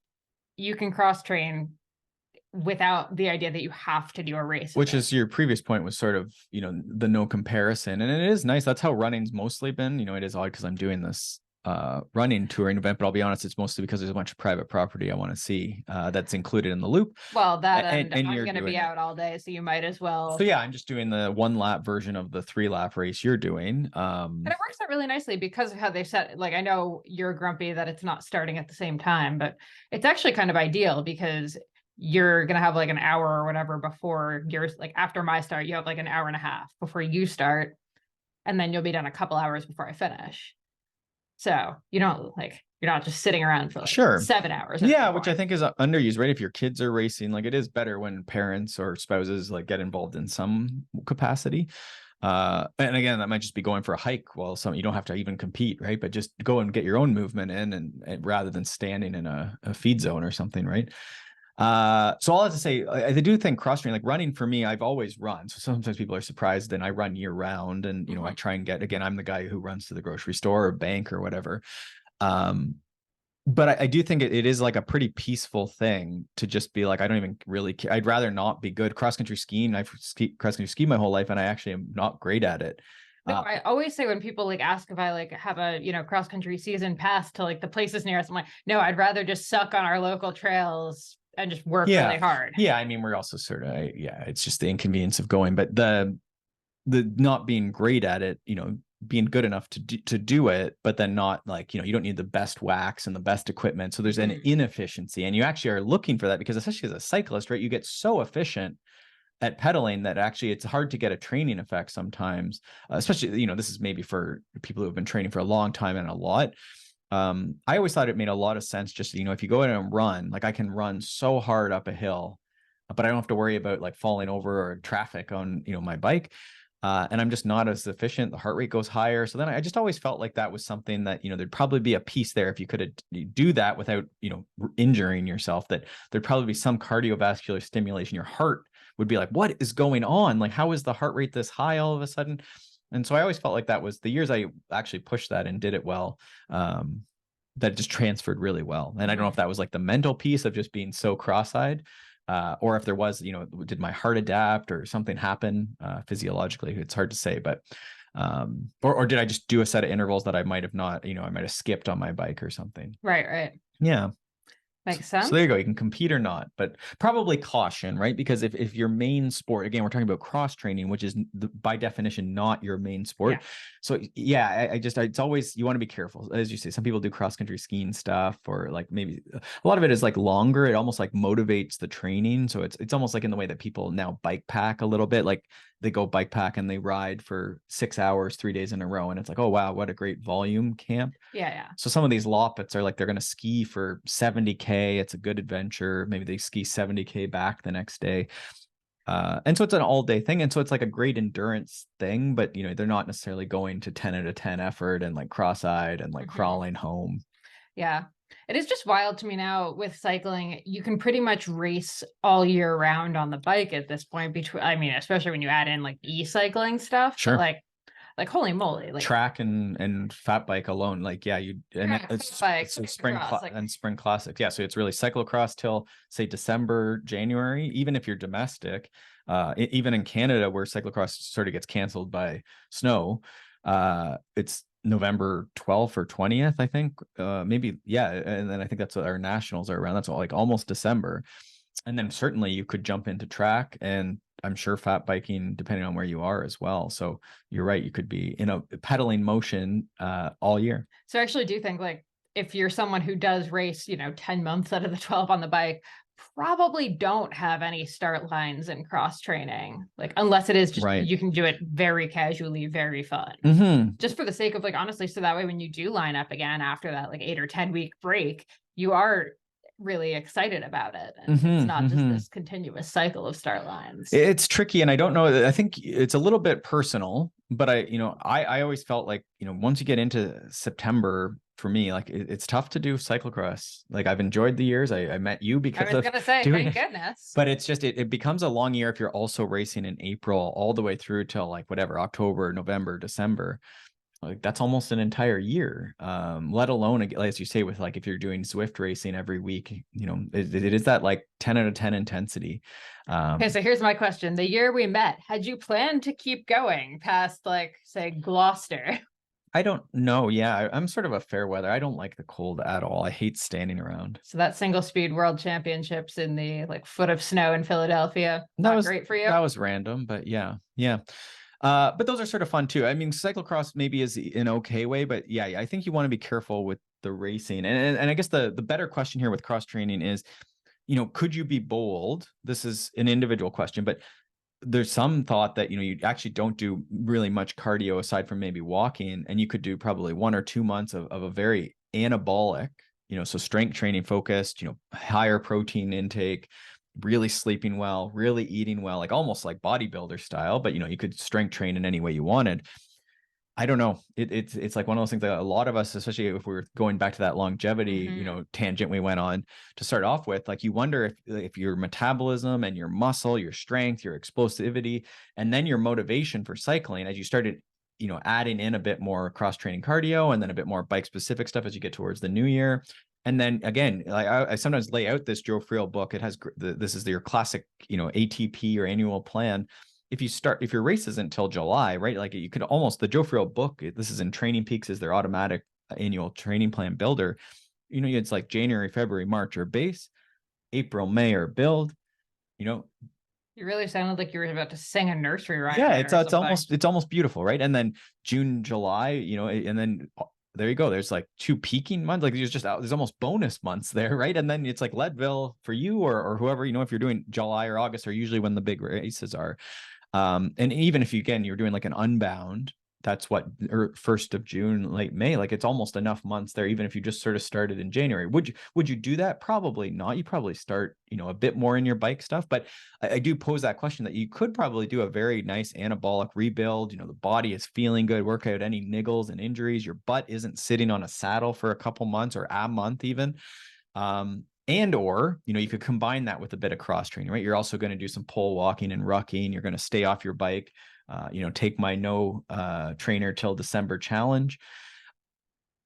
you can cross train without the idea that you have to do a race. Which is your previous point was sort of, the no comparison. And it is nice. That's how running's mostly been. It is odd because I'm doing this running touring event, but I'll be honest, it's mostly because there's a bunch of private property I want to see that's included in the loop. Well, that and I'm going to be out all day, so you might as well. So yeah, I'm just doing the 1 lap version of the 3 lap race you're doing. And it works out really nicely because of how they set it. Like, I know you're grumpy that it's not starting at the same time, but it's actually kind of ideal because you're going to have like an hour or whatever before yours. Like after my start, you have like an hour and a half before you start, and then you'll be done a couple hours before I finish. So you're not just sitting around for like 7 hours. Yeah, which I think is underused, right? If your kids are racing, like it is better when parents or spouses like get involved in some capacity. And again, that might just be going for a hike. Well, you don't have to even compete, right? But just go and get your own movement in, and rather than standing in a feed zone or something, right? So all I have to say, I do think cross training, like running for me, I've always run. So sometimes people are surprised, and I run year round, and I try and again, I'm the guy who runs to the grocery store or bank or whatever. But I do think it is like a pretty peaceful thing to just be like, I don't even really care. I'd rather not be good. Cross country skiing, I've cross country skied my whole life, and I actually am not great at it. No, I always say when people like ask if I like have a, cross country season pass to like the places near us, I'm like, no, I'd rather just suck on our local trails and just work really hard. Yeah. I mean, we're also sort of, it's just the inconvenience of going, but the not being great at it, being good enough to do it, but then not like, you don't need the best wax and the best equipment. So there's an inefficiency, and you actually are looking for that because especially as a cyclist, right, you get so efficient at pedaling that actually it's hard to get a training effect sometimes, especially, this is maybe for people who have been training for a long time and a lot. I always thought it made a lot of sense just, if you go in and run, like I can run so hard up a hill, but I don't have to worry about like falling over or traffic on, my bike. And I'm just not as efficient. The heart rate goes higher. So then I just always felt like that was something that, there'd probably be a piece there if you could do that without, injuring yourself, that there'd probably be some cardiovascular stimulation. Your heart would be like, what is going on? Like, how is the heart rate this high all of a sudden? And so I always felt like that was the years I actually pushed that and did it well. That just transferred really well. And I don't know if that was like the mental piece of just being so cross-eyed, or if there was, did my heart adapt or something happen physiologically? It's hard to say, but or did I just do a set of intervals that I might have not, I might have skipped on my bike or something. Right. Yeah. Makes sense. So there you go. You can compete or not, but probably caution, right? Because if your main sport, again, we're talking about cross training, which is by definition not your main sport. Yeah. So yeah, it's always, you want to be careful. As you say, some people do cross country skiing stuff, or like maybe a lot of it is like longer. It almost like motivates the training. So it's almost like in the way that people now bike pack a little bit, like they go bike pack and they ride for 6 hours, 3 days in a row. And it's like, oh, wow, what a great volume camp. Yeah. So some of these Loppets are like, they're going to ski for 70K. It's a good adventure. Maybe they ski 70K back the next day. And so it's an all day thing. And so it's like a great endurance thing, but they're not necessarily going to 10 out of 10 effort and like cross-eyed and like crawling home. Yeah. It is just wild to me now with cycling. You can pretty much race all year round on the bike at this point especially when you add in like e-cycling stuff. Sure. Like holy moly, like track and fat bike alone, like spring classics. Yeah, so it's really cyclocross till say December, January, even if you're domestic. Even in Canada where cyclocross sort of gets canceled by snow, it's November 12th or 20th, I think, maybe. Yeah, and then I think that's what our nationals are around. That's like almost December. And then certainly you could jump into track, and I'm sure fat biking, depending on where you are as well. So you're right. You could be in a pedaling motion all year. So I actually do think like if you're someone who does race, 10 months out of the 12 on the bike, probably don't have any start lines in cross training, like unless it is just you can do it very casually, very fun, just for the sake of like, honestly, so that way when you do line up again after that like 8 or 10 week break, you are really excited about it, and it's not just this continuous cycle of start lines. It's tricky, and I don't know, I think it's a little bit personal, but I always felt like once you get into September, for me, like it's tough to do cyclocross. Like I've enjoyed the years. I met you because I was gonna say, thank goodness. But it's just it becomes a long year if you're also racing in April all the way through till like whatever, October, November, December. Like that's almost an entire year, let alone, as you say, with like if you're doing Zwift racing every week, it is that like 10 out of 10 intensity. Okay, so here's my question. The year we met, had you planned to keep going past like say Gloucester? I don't know. Yeah, I'm sort of a fair weather. I don't like the cold at all. I hate standing around. So that single speed world championships in the like foot of snow in Philadelphia, that was great for you. That was random, but yeah. But those are sort of fun too. I mean, cyclocross maybe is an okay way, but yeah, I think you want to be careful with the racing. And I guess the better question here with cross training is, could you be bold? This is an individual question, but there's some thought that, you actually don't do really much cardio aside from maybe walking, and you could do probably 1 or 2 months of a very anabolic, so strength training focused, higher protein intake, really sleeping well, really eating well, like almost like bodybuilder style, but you could strength train in any way you wanted. I don't know. It's like one of those things that a lot of us, especially if we're going back to that longevity, tangent we went on to start off with, like you wonder if your metabolism and your muscle, your strength, your explosivity, and then your motivation for cycling, as you started, adding in a bit more cross training cardio and then a bit more bike specific stuff as you get towards the new year, And then again, like I sometimes lay out this Joe Friel book. It has this is your classic, ATP or annual plan. If your race isn't until July, right? Like you could almost, the Joe Friel book, this is in Training Peaks, is their automatic annual training plan builder. It's like January, February, March are base, April, May are build. You really sounded like you were about to sing a nursery rhyme. Yeah, it's almost beautiful, right? And then June, July, and then there you go. There's like 2 peaking months. Like there's almost bonus months there, right? And then it's like Leadville for you or whoever, if you're doing July or August are usually when the big races are. And even if you're doing like an Unbound, that's what, or 1st of June, late May, like it's almost enough months there, even if you just sort of started in January. Would you do that? Probably not. You probably start, a bit more in your bike stuff, but I do pose that question that you could probably do a very nice anabolic rebuild. The body is feeling good, work out any niggles and injuries. Your butt isn't sitting on a saddle for a couple months or a month even. And or, you could combine that with a bit of cross training, right? You're also going to do some pole walking and rucking. You're going to stay off your bike, take my no trainer till December challenge.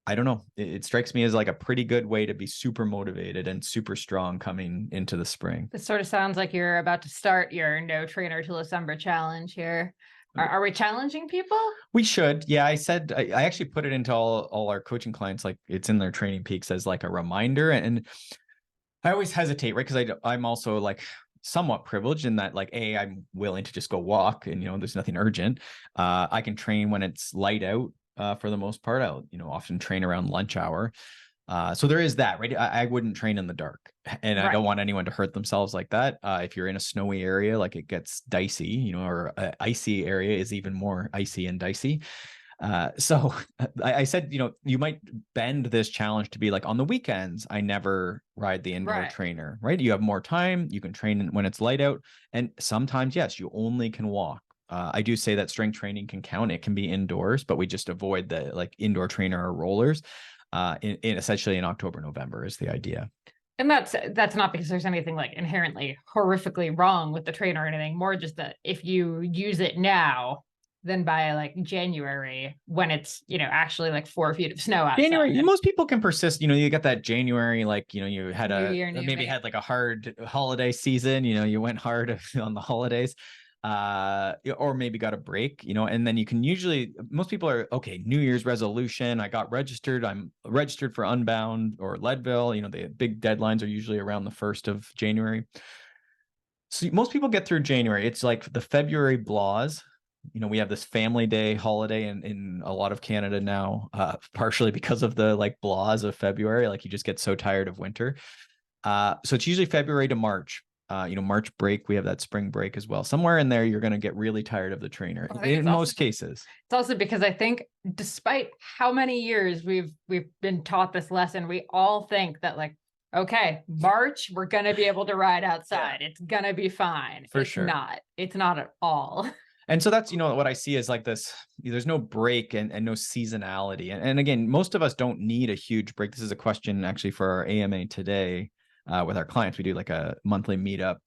I don't know. It strikes me as like a pretty good way to be super motivated and super strong coming into the spring. This sort of sounds like you're about to start your no trainer till December challenge here. Are we challenging people? We should. Yeah, I said, I actually put it into all our coaching clients, like it's in their Training Peaks as like a reminder. And I always hesitate, right? Because I'm also like somewhat privileged in that, like, I'm willing to just go walk and, there's nothing urgent. I can train when it's light out for the most part. I'll, often train around lunch hour. So there is that, right? I wouldn't train in the dark, and right. I don't want anyone to hurt themselves like that. If you're in a snowy area, like it gets dicey, or an icy area is even more icy and dicey. So I said, you might bend this challenge to be like on the weekends, I never ride the indoor trainer, right? You have more time, you can train when it's light out. And sometimes, yes, you only can walk. I do say that strength training can count. It can be indoors, but we just avoid the like indoor trainer or rollers in essentially in October, November is the idea. And that's not because there's anything like inherently horrifically wrong with the trainer or anything, more just that if you use it now, then by like January, when it's, actually like 4 feet of snow outside. January, most people can persist. You got that January, like, you had had like a hard holiday season, you went hard on the holidays, or maybe got a break, and then you can most people are, okay, New Year's resolution. I got registered. I'm registered for Unbound or Leadville. The big deadlines are usually around the 1st of January. So most people get through January. It's like the February blahs. We have this family day holiday in a lot of Canada now, partially because of the like blahs of February. Like you just get so tired of winter. So it's usually February to March. March break, we have that spring break as well. Somewhere in there, you're going to get really tired of the trainer in most cases. It's also because I think despite how many years we've been taught this lesson, we all think that like, okay, March, we're going to be able to ride outside. Yeah. It's going to be fine. For sure. It's not at all. And so that's, what I see is like this, there's no break and no seasonality. And again, most of us don't need a huge break. This is a question actually for our AMA today with our clients. We do like a monthly meetup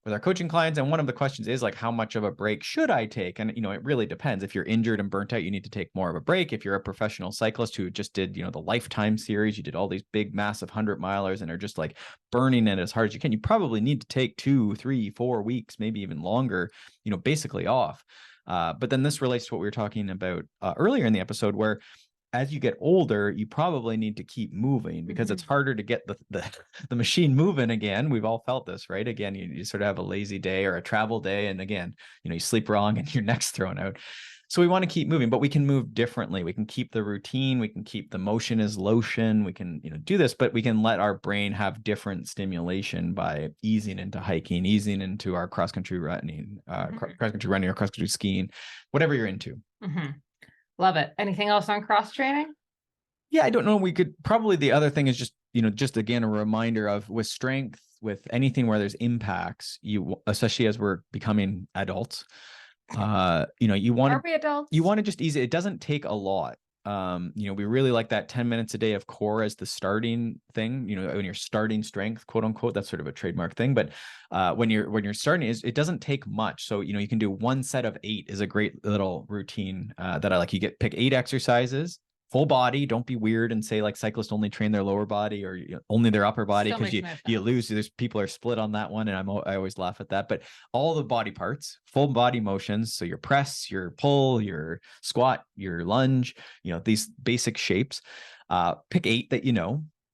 with our coaching clients. And one of the questions is like, how much of a break should I take? And, it really depends. If you're injured and burnt out, you need to take more of a break. If you're a professional cyclist who just did, the Lifetime series, you did all these big, massive 100-milers and are just like burning it as hard as you can, you probably need to take 2, 3, 4 weeks, maybe even longer, basically off. But then this relates to what we were talking about earlier in the episode, where as you get older, you probably need to keep moving because it's harder to get the machine moving again. We've all felt this, right? Again, you sort of have a lazy day or a travel day. And again, you sleep wrong and your neck's thrown out. So we want to keep moving, but we can move differently. We can keep the routine. We can keep the motion as lotion. We can, do this, but we can let our brain have different stimulation by easing into hiking, easing into our cross-country running, cross-country running or cross-country skiing, whatever you're into. Mm-hmm. Love it. Anything else on cross training? Yeah, I don't know. We could probably, the other thing is just, just again, a reminder of with strength, with anything where there's impacts, especially as we're becoming adults, you want to just ease it. It doesn't take a lot. We really like that 10 minutes a day of core as the starting thing, when you're starting strength, quote unquote, that's sort of a trademark thing. But when you're starting, it doesn't take much. So, you can do 1 set of 8 is a great little routine that I like. You pick 8 exercises full body. Don't be weird and say like cyclists only train their lower body or only their upper body, Still because makes you no you sense. lose. There's people are split on that one, and I always laugh at that. But all the body parts, full body motions. So your press, your pull, your squat, your lunge. These basic shapes. Pick 8 that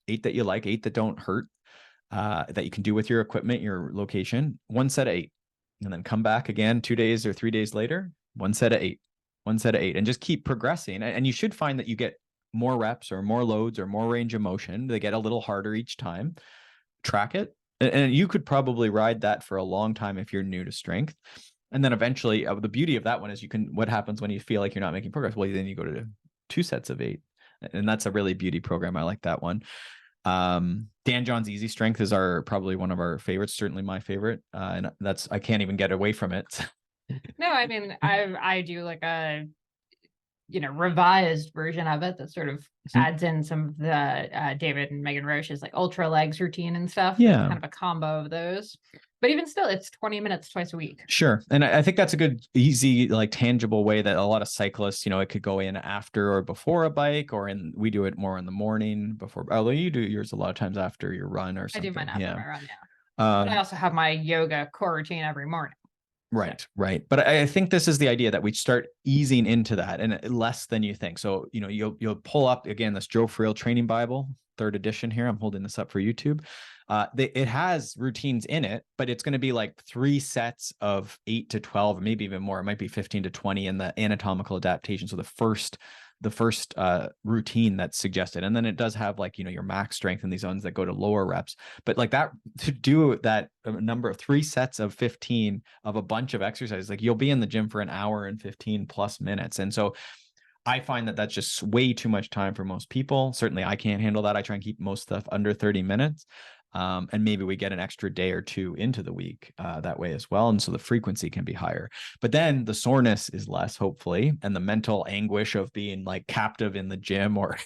8 that you like, 8 that don't hurt, that you can do with your equipment, your location. One set of 8, and then come back again 2 days or 3 days later. One set of 8. One set of 8, and just keep progressing. And you should find that you get more reps or more loads or more range of motion. They get a little harder each time. Track it. And you could probably ride that for a long time if you're new to strength. And then eventually, the beauty of that one is what happens when you feel like you're not making progress? Well, then you go to 2 sets of 8. And that's a really beauty program. I like that one. Dan John's Easy Strength is probably one of our favorites, certainly my favorite. And I can't even get away from it. No, I mean, I do like a revised version of it that sort of adds in some of the David and Megan Roche's like ultra legs routine and stuff. Yeah. It's kind of a combo of those. But even still, it's 20 minutes twice a week. Sure. And I think that's a good, easy, like tangible way that a lot of cyclists, it could go in after or before a bike, we do it more in the morning before, although you do yours a lot of times after your run or something. I do mine after my run, yeah. But I Um, also have my yoga core routine every morning. Right, right. But I think this is the idea that we start easing into that, and less than you think. So, you'll pull up again this Joe Friel Training Bible, 3rd edition here. I'm holding this up for YouTube. It has routines in it, but it's going to be like 3 sets of 8 to 12, maybe even more. It might be 15 to 20 in the anatomical adaptation. So the first routine that's suggested, and then it does have like your max strength and these ones that go to lower reps. But like that, to do that number of 3 sets of 15 of a bunch of exercises, like you'll be in the gym for an hour and 15 plus minutes. And so I find that that's just way too much time for most people. Certainly I can't handle that. I try and keep most stuff under 30 minutes. And maybe we get an extra day or 2 into the week that way as well. And so the frequency can be higher, but then the soreness is less, hopefully. And the mental anguish of being like captive in the gym or,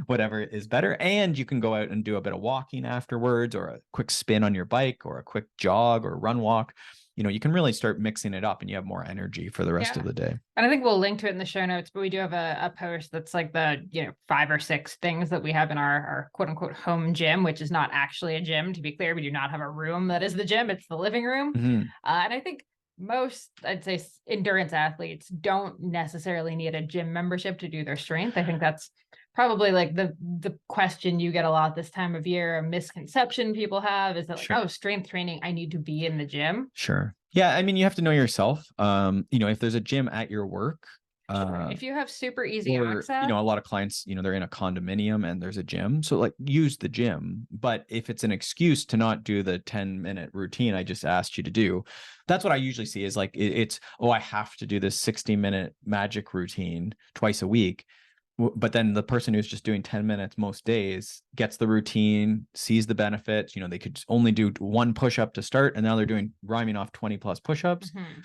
whatever is better. And you can go out and do a bit of walking afterwards, or a quick spin on your bike, or a quick jog or run walk. You can really start mixing it up, and you have more energy for the rest of the day. And I think we'll link to it in the show notes, but we do have a post that's like the, 5 or 6 things that we have in our quote unquote home gym, which is not actually a gym. To be clear, we do not have a room that is the gym. It's the living room. Mm-hmm. And I think most, I'd say, endurance athletes don't necessarily need a gym membership to do their strength. I think that's probably like the question you get a lot this time of year. A misconception people have is that like, oh, strength training, I need to be in the gym. Sure. Yeah. I mean, you have to know yourself. If there's a gym at your work, if you have super easy access, a lot of clients, they're in a condominium and there's a gym. So like use the gym. But if it's an excuse to not do the 10-minute routine I just asked you to do, that's what I usually see is like, it's, I have to do this 60-minute magic routine twice a week. But then the person who's just doing 10 minutes most days gets the routine, sees the benefits. They could only do 1 push-up to start, and now they're rhyming off 20 plus push-ups. Mm-hmm.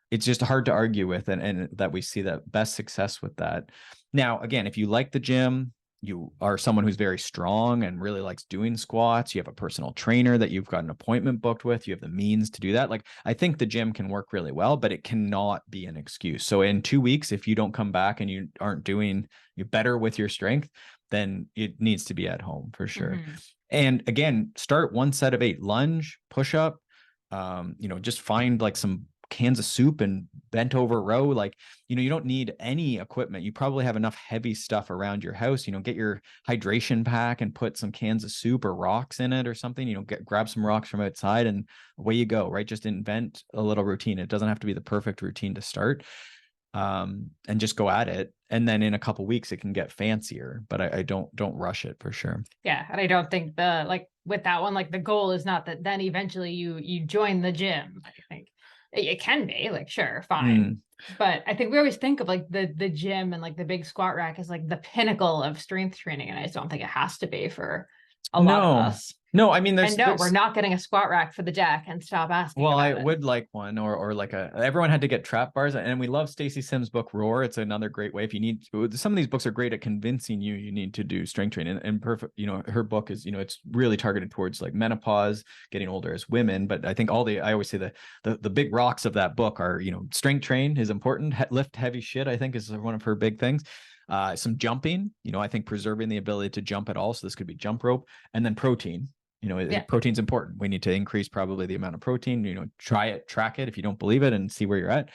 It's just hard to argue with, and that we see that best success with that. Now, again, if you like the gym, you are someone who's very strong and really likes doing squats, you have a personal trainer that you've got an appointment booked with, you have the means to do that. Like, I think the gym can work really well, but it cannot be an excuse. So in 2 weeks, if you don't come back and you aren't doing better with your strength, then it needs to be at home for sure. Mm-hmm. And again, start 1 set of 8, lunge, push up, just find like some cans of soup and bent over row. Like, you don't need any equipment. You probably have enough heavy stuff around your house. Get your hydration pack and put some cans of soup or rocks in it or something. Grab some rocks from outside and away you go, right? Just invent a little routine. It doesn't have to be the perfect routine to start, and just go at it. And then in a couple of weeks it can get fancier, but I don't rush it for sure. Yeah. And I don't think with that one, like the goal is not that then eventually you join the gym. I think it can be like, sure, fine. But I think we always think of like the gym and like the big squat rack as like the pinnacle of strength training. And I just don't think it has to be for a lot of us. No, I mean, we're not getting a squat rack for the deck, and stop asking. Well, I would like one, or like everyone had to get trap bars, and we love Stacy Sims' book Roar. It's another great way if you need some of these books are great at convincing you need to do strength training. And perfect, her book is, it's really targeted towards like menopause, getting older as women. But I think I always say the big rocks of that book are, strength train is important, lift heavy shit, I think is one of her big things. Some jumping, I think preserving the ability to jump at all. So this could be jump rope, and then protein. Protein's important. We need to increase probably the amount of protein, try it, track it if you don't believe it, and see where you're at.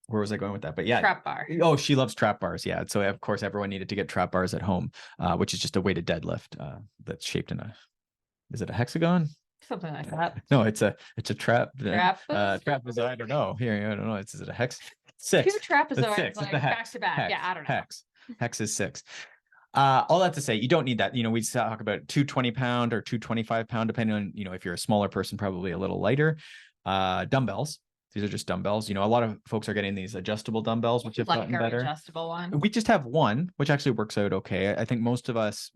Where was I going with that? But yeah. Trap bar. Oh, she loves trap bars. Yeah. So of course everyone needed to get trap bars at home, which is just a weighted deadlift that's shaped in is it a hexagon? Something like that. No, it's a trap. Trapezoid? I don't know. Here, I don't know. Is it a hex? 6. Two trapezoids Six. like It's the hex. back to back. Hex. Yeah, I don't know. Hex is 6. All that to say, you don't need that. We talk about 220-pound or 225-pound, depending on, if you're a smaller person, probably a little lighter. Dumbbells. These are just dumbbells. A lot of folks are getting these adjustable dumbbells, which have gotten better. Adjustable one. We just have one, which actually works out okay. I think most of us,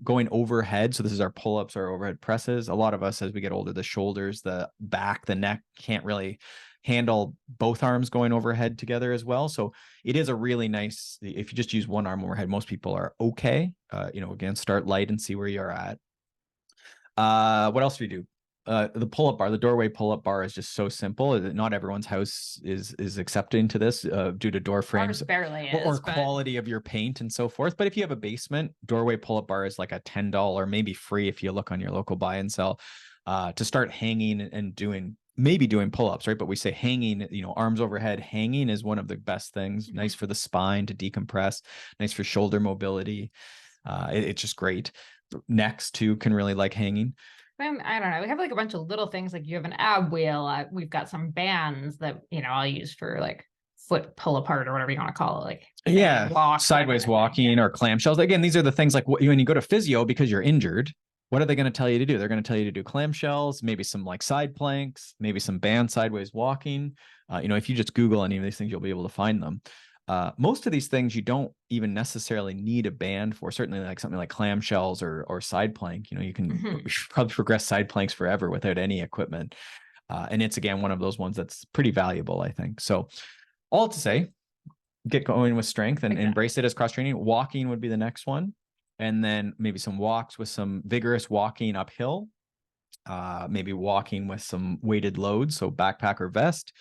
going overhead. So this is our pull-ups, our overhead presses. A lot of us, as we get older, the shoulders, the back, the neck can't really handle both arms going overhead together as well. So it is a really nice, if you just use one arm overhead, most people are okay. Again, start light and see where you're at. What else do we do? The pull-up bar, the doorway pull-up bar is just so simple. Not everyone's house is accepting to this due to door frames or quality of your paint and so forth. But if you have a basement, doorway pull-up bar is like a $10, maybe free if you look on your local buy and sell, to start hanging and doing pull-ups, right? But we say hanging, arms overhead, hanging is one of the best things. Nice for the spine to decompress, nice for shoulder mobility. It's just great. Necks too can really like hanging. I don't know. We have like a bunch of little things, like you have an ab wheel. We've got some bands that, I'll use for like foot pull apart or whatever you want to call it. Like sideways walking or clamshells. Again, these are the things like when you go to physio because you're injured, what are they going to tell you to do? They're going to tell you to do clamshells, maybe some like side planks, maybe some band sideways walking. If you just Google any of these things, you'll be able to find them. Most of these things you don't even necessarily need a band for. Certainly like something like clamshells or side plank, you can probably progress side planks forever without any equipment. And it's, again, one of those ones that's pretty valuable, I think. So all to say, get going with strength and embrace it as cross training. Walking would be the next one. And then maybe some walks with some vigorous walking uphill, maybe walking with some weighted loads. So backpack or vest.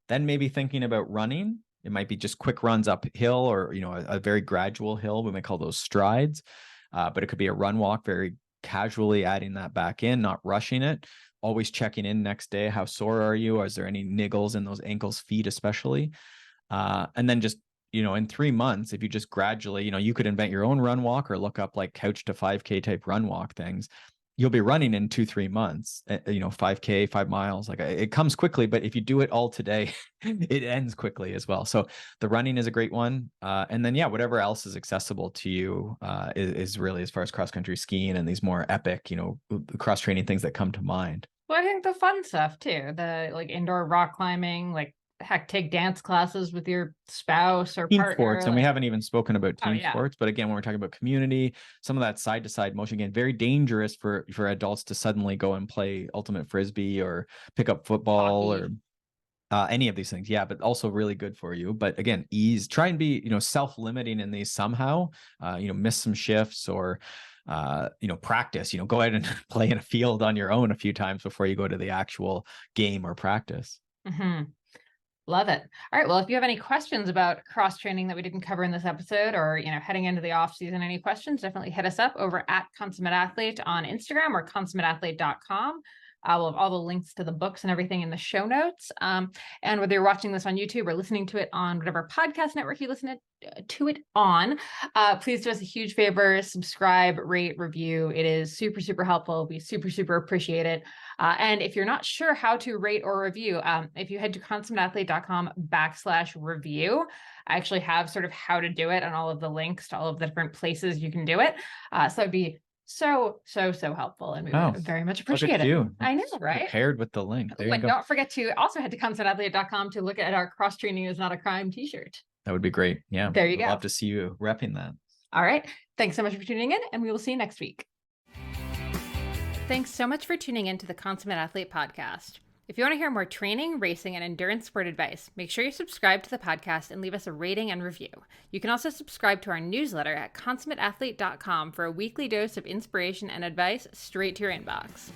Then maybe thinking about running. It might be just quick runs uphill or, a very gradual hill. We might call those strides, but it could be a run walk, very casually adding that back in, not rushing it, always checking in next day. How sore are you? Is there any niggles in those ankles, feet, especially? And then just, in 3 months, if you just gradually, you could invent your own run walk or look up like couch to 5K type run walk things. You'll be running in 2-3 months, 5K, 5 miles. Like it comes quickly, but if you do it all today, it ends quickly as well. So the running is a great one. And then, whatever else is accessible to you is really, as far as cross-country skiing and these more epic, cross training things that come to mind. Well, I think the fun stuff too, the like indoor rock climbing, like heck, take dance classes with your spouse or team partner. Sports, and we haven't even spoken about team sports, but again, when we're talking about community, some of that side-to-side motion, again, very dangerous for adults to suddenly go and play ultimate frisbee or pick up football or any of these things. Yeah, but also really good for you. But again, try and be, self-limiting in these somehow, miss some shifts or practice, go out and play in a field on your own a few times before you go to the actual game or practice. Love it. All right. Well, if you have any questions about cross training that we didn't cover in this episode, or, heading into the off season, any questions, definitely hit us up over at Consummate Athlete on Instagram or consummateathlete.com. We'll have all the links to the books and everything in the show notes. And whether you're watching this on YouTube or listening to it on whatever podcast network you listen to it on, please do us a huge favor, subscribe, rate, review. It is super, super helpful. We super, super appreciate it. And if you're not sure how to rate or review, if you head to consummateathlete.com/review, I actually have sort of how to do it and all of the links to all of the different places you can do it. So it'd be so helpful, and we would very much appreciate it. You. I know, right? Paired with the link. There you go. Don't forget to also head to consummateathlete.com to look at our Cross Training is Not a Crime t-shirt. That would be great. Yeah. There you go. I'd love to see you repping that. All right. Thanks so much for tuning in, and we will see you next week. Thanks so much for tuning in to the Consummate Athlete podcast. If you want to hear more training, racing, and endurance sport advice, make sure you subscribe to the podcast and leave us a rating and review. You can also subscribe to our newsletter at consummateathlete.com for a weekly dose of inspiration and advice straight to your inbox.